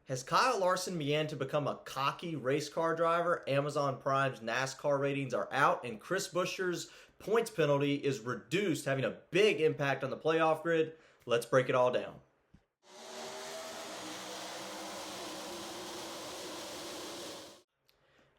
Has Kyle Larson began to become a cocky race car driver? Amazon Prime's NASCAR ratings are out, and Chris Buescher's points penalty is reduced, having a big impact on the playoff grid. Let's break it all down.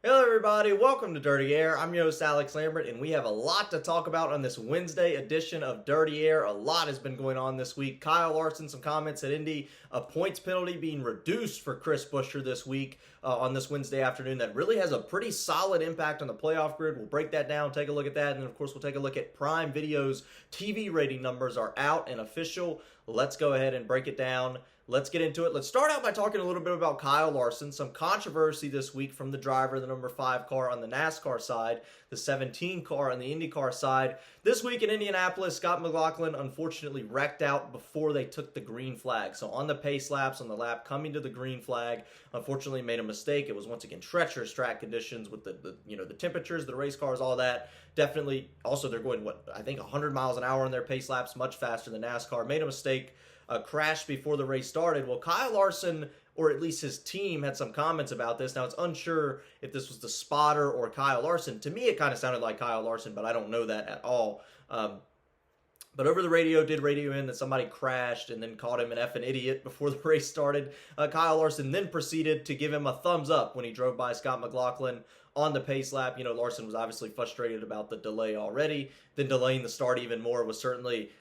Hello, everybody. Welcome to Dirty Air. I'm your host, Alex Lambert, and we have a lot to talk about on this Wednesday edition of Dirty Air. A lot has been going on this week. Kyle Larson, some comments at Indy, a points penalty being reduced for Chris Buescher this week on this Wednesday afternoon that really has a pretty solid impact on the playoff grid. We'll break that down, take a look at that, and then, of course, we'll take a look at Prime Video's TV rating numbers are out and official. Let's go ahead and break it down. Let's get into it. Let's start out by talking a little bit about Kyle Larson. Some controversy this week from the driver, the number 5 car on the NASCAR side, the 17 car on the IndyCar side. This week in Indianapolis, Scott McLaughlin unfortunately wrecked out before they took the green flag. So on the pace laps, on the lap coming to the green flag, unfortunately made a mistake. It was once again treacherous track conditions with the temperatures, the race cars, all that. Definitely. Also, they're going, I think 100 miles an hour on their pace laps, much faster than NASCAR. Made a mistake. Crashed before the race started. Well, Kyle Larson, or at least his team, had some comments about this. Now, it's unsure if this was the spotter or Kyle Larson. To me, it kind of sounded like Kyle Larson, but I don't know that at all. But over the radio, did radio in that somebody crashed and then called him an effing idiot before the race started. Kyle Larson then proceeded to give him a thumbs up when he drove by Scott McLaughlin on the pace lap. Larson was obviously frustrated about the delay already. Then delaying the start even more was certainly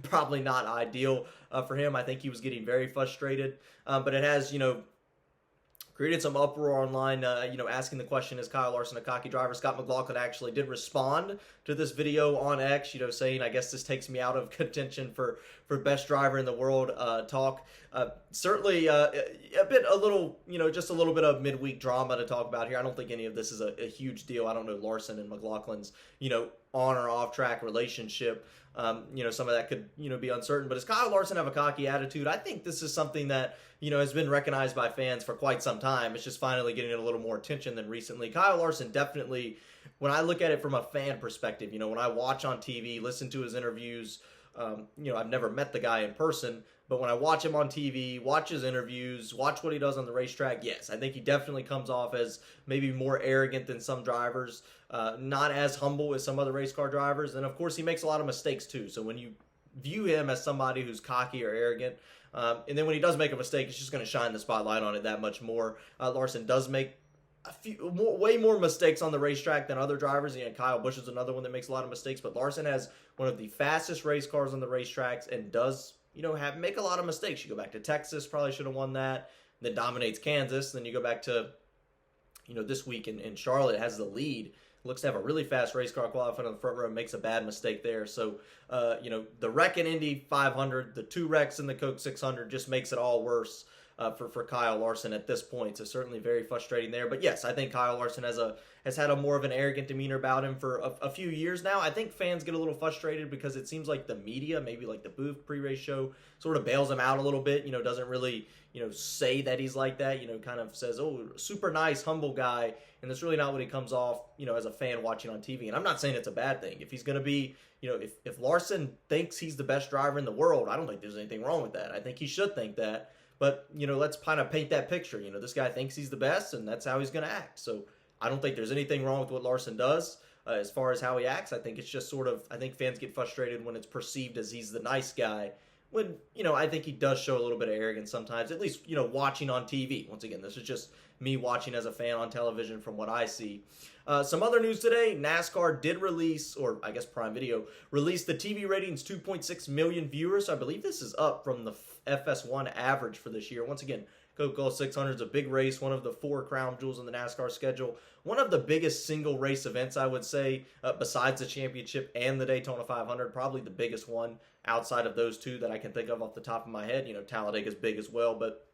probably not ideal for him. I think he was getting very frustrated. But it has, created some uproar online, asking the question, is Kyle Larson a cocky driver? Scott McLaughlin actually did respond to this video on X, saying, I guess this takes me out of contention for best driver in the world talk. Certainly just a little bit of midweek drama to talk about here. I don't think any of this is a huge deal. I don't know Larson and McLaughlin's, on or off track relationship. Some of that could, be uncertain. But does Kyle Larson have a cocky attitude? I think this is something that, has been recognized by fans for quite some time. It's just finally getting a little more attention than recently. Kyle Larson definitely, when I look at it from a fan perspective, when I watch on TV, listen to his interviews, I've never met the guy in person, but when I watch him on TV, watch his interviews, watch what he does on the racetrack, yes, I think he definitely comes off as maybe more arrogant than some drivers, not as humble as some other race car drivers, and of course he makes a lot of mistakes too. So when you view him as somebody who's cocky or arrogant, and then when he does make a mistake, it's just going to shine the spotlight on it that much more. Larson does make way more mistakes on the racetrack than other drivers. Kyle Busch is another one that makes a lot of mistakes, but Larson has one of the fastest race cars on the racetracks and does, make a lot of mistakes. You go back to Texas, probably should have won that, then dominates Kansas. Then you go back to, this week in Charlotte, has the lead. Looks to have a really fast race car, qualified on the front row, makes a bad mistake there. So, the wreck in Indy 500, the 2 wrecks in the Coke 600 just makes it all worse for Kyle Larson at this point. So certainly very frustrating there. But yes, I think Kyle Larson has had a more of an arrogant demeanor about him for a few years now. I think fans get a little frustrated because it seems like the media, maybe like the Booth pre-race show, sort of bails him out a little bit, doesn't really, say that he's like that, kind of says, oh, super nice, humble guy. And that's really not what he comes off, as a fan watching on TV. And I'm not saying it's a bad thing. If he's going to be, if Larson thinks he's the best driver in the world, I don't think there's anything wrong with that. I think he should think that. But, let's kind of paint that picture. This guy thinks he's the best, and that's how he's going to act. So I don't think there's anything wrong with what Larson does as far as how he acts. I think it's just I think fans get frustrated when it's perceived as he's the nice guy. When, I think he does show a little bit of arrogance sometimes, at least, watching on TV. Once again, this is just me watching as a fan on television from what I see. Some other news today, NASCAR did release, or I guess Prime Video, released the TV ratings 2.6 million viewers. So I believe this is up from the FS1 average for this year. Once again, Coca-Cola 600 is a big race, one of the 4 crown jewels in the NASCAR schedule. One of the biggest single race events, I would say, besides the championship and the Daytona 500, probably the biggest one outside of those 2 that I can think of off the top of my head. Talladega's big as well, but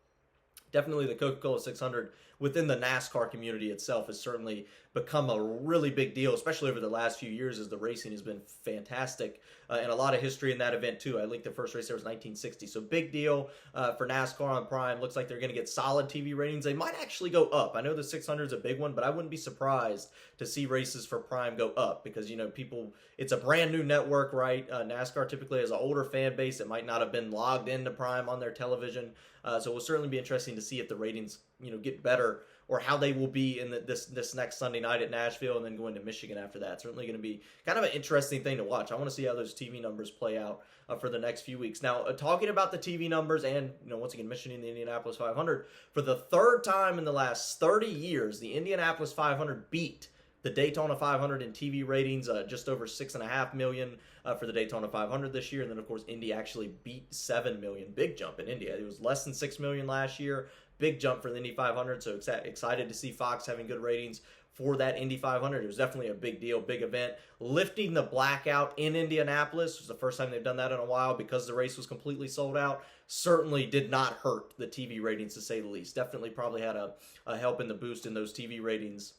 definitely the Coca-Cola 600 within the NASCAR community itself has certainly become a really big deal, especially over the last few years as the racing has been fantastic and a lot of history in that event too. I think the first race there was 1960. So big deal for NASCAR on Prime. Looks like they're going to get solid TV ratings. They might actually go up. I know the 600 is a big one, but I wouldn't be surprised to see races for Prime go up because, people, it's a brand new network, right? NASCAR typically has an older fan base that might not have been logged into Prime on their television. So it will certainly be interesting to see if the ratings, get better or how they will be in this next Sunday night at Nashville and then going to Michigan after that. Certainly going to be kind of an interesting thing to watch. I want to see how those TV numbers play out for the next few weeks. Now, talking about the TV numbers and, once again, mentioning the Indianapolis 500, for the third time in the last 30 years, the Indianapolis 500 beat the Daytona 500 in TV ratings, just over 6.5 million for the Daytona 500 this year. And then, of course, Indy actually beat 7 million. Big jump in Indy. It was less than 6 million last year. Big jump for the Indy 500. So excited to see Fox having good ratings for that Indy 500. It was definitely a big deal, big event. Lifting the blackout in Indianapolis was the first time they've done that in a while because the race was completely sold out. Certainly did not hurt the TV ratings, to say the least. Definitely probably had a help in the boost in those TV ratings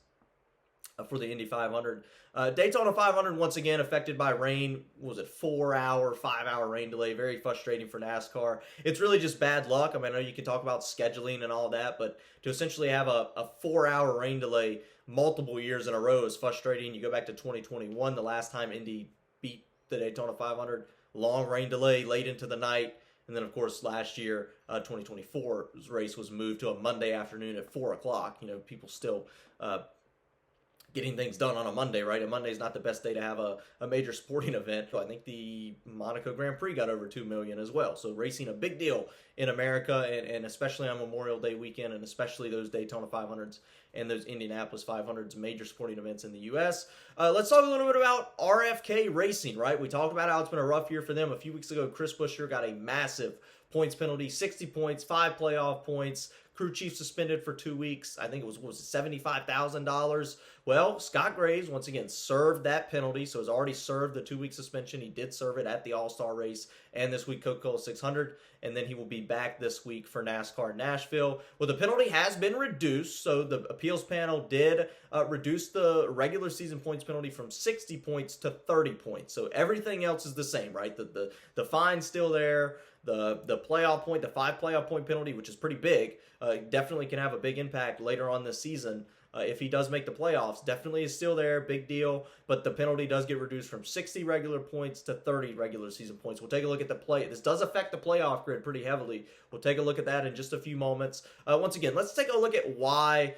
for the Indy 500. Daytona 500, once again, affected by rain. Was it 5-hour rain delay? Very frustrating for NASCAR. It's really just bad luck. I mean, I know you can talk about scheduling and all that, but to essentially have a 4-hour rain delay multiple years in a row is frustrating. You go back to 2021, the last time Indy beat the Daytona 500. Long rain delay late into the night. And then, of course, last year, 2024's race was moved to a Monday afternoon at 4 o'clock. People still getting things done on a Monday, right? A Monday's not the best day to have a major sporting event. I think the Monaco Grand Prix got over 2 million as well. So racing a big deal in America, and especially on Memorial Day weekend, and especially those Daytona 500s and those Indianapolis 500s, major sporting events in the U.S. Let's talk a little bit about RFK Racing, right? We talked about how it's been a rough year for them. A few weeks ago, Chris Buescher got a massive points penalty, 60 points, 5 playoff points. Crew chief suspended for 2 weeks. I think it was $75,000. Well, Scott Graves, once again, served that penalty, so has already served the 2-week suspension. He did serve it at the All-Star race and this week Coca-Cola 600, and then he will be back this week for NASCAR Nashville. Well, the penalty has been reduced, so the appeals panel did reduce the regular season points penalty from 60 points to 30 points. So everything else is the same, right? The fine's still there. The playoff point, the 5 playoff point penalty, which is pretty big, definitely can have a big impact later on this season. If he does make the playoffs, definitely is still there, big deal. But the penalty does get reduced from 60 regular points to 30 regular season points. We'll take a look at the play. This does affect the playoff grid pretty heavily. We'll take a look at that in just a few moments. Once again, let's take a look at why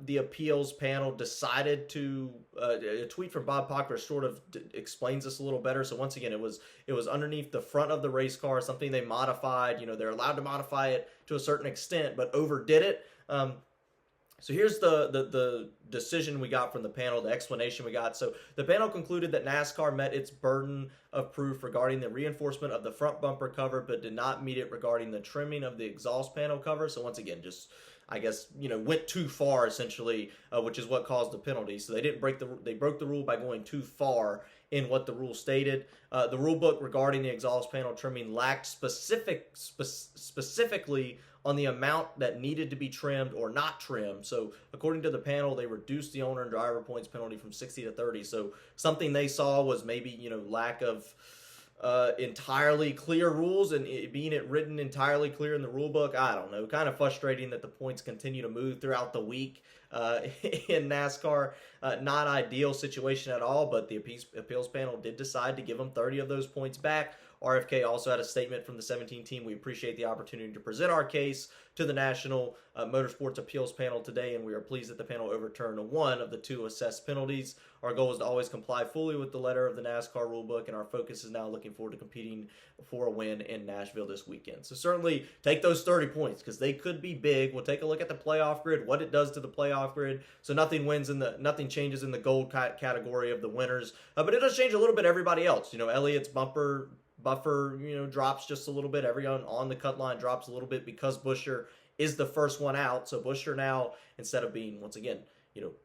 the appeals panel decided to. A tweet from Bob Pockler sort of explains this a little better. So once again, it was underneath the front of the race car, something they modified. They're allowed to modify it to a certain extent, but overdid it. So here's the decision we got from the panel, the explanation we got. So the panel concluded that NASCAR met its burden of proof regarding the reinforcement of the front bumper cover, but did not meet it regarding the trimming of the exhaust panel cover. So once again, just, I guess, went too far essentially, which is what caused the penalty. So they broke the rule by going too far in what the rule stated. The rule book regarding the exhaust panel trimming lacked specifically on the amount that needed to be trimmed or not trimmed. So according to the panel, they reduced the owner and driver points penalty from 60 to 30. So something they saw was maybe, lack of entirely clear rules and being written entirely clear in the rule book. I don't know. Kind of frustrating that the points continue to move throughout the week in NASCAR. Not ideal situation at all, but the appeals panel did decide to give them 30 of those points back. RFK also had a statement from the 17 team. We appreciate the opportunity to present our case to the National Motorsports Appeals Panel today, and we are pleased that the panel overturned one of the 2 assessed penalties. Our goal is to always comply fully with the letter of the NASCAR rulebook, and our focus is now looking forward to competing for a win in Nashville this weekend. So certainly take those 30 points because they could be big. We'll take a look at the playoff grid, what it does to the playoff grid. So nothing changes in the gold category of the winners, but it does change a little bit everybody else. Elliott's buffer, drops just a little bit. Everyone on the cut line drops a little bit because Buescher is the first one out. So Buescher now, instead of being, once again,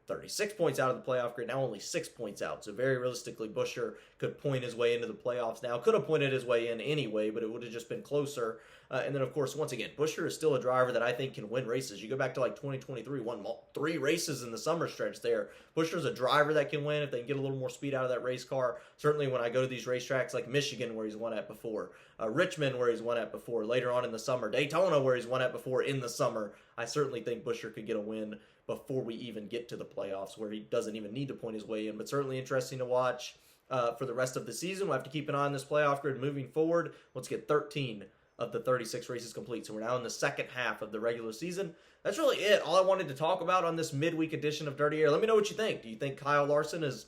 36 points out of the playoff grid, now only 6 points out. So very realistically, Buescher could point his way into the playoffs now. Could have pointed his way in anyway, but it would have just been closer. And then, of course, once again, Buescher is still a driver that I think can win races. You go back to like 2023, won 3 races in the summer stretch there. Buescher's a driver that can win if they can get a little more speed out of that race car. Certainly when I go to these racetracks like Michigan, where he's won at before, Richmond, where he's won at before, later on in the summer, Daytona, where he's won at before in the summer, I certainly think Buescher could get a win before we even get to the playoffs, where he doesn't even need to point his way in. But certainly interesting to watch for the rest of the season. We'll have to keep an eye on this playoff grid moving forward. Let's get 13 of the 36 races complete. So we're now in the second half of the regular season. That's really it. All I wanted to talk about on this midweek edition of Dirty Air. Let me know what you think. Do you think Kyle Larson is,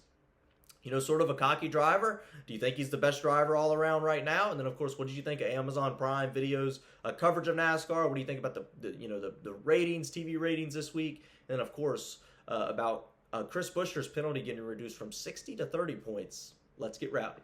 sort of a cocky driver? Do you think he's the best driver all around right now? And then, of course, what did you think of Amazon Prime Video's coverage of NASCAR? What do you think about the ratings, TV ratings this week? And then, of course, about Chris Buescher's penalty getting reduced from 60 to 30 points. Let's get rowdy.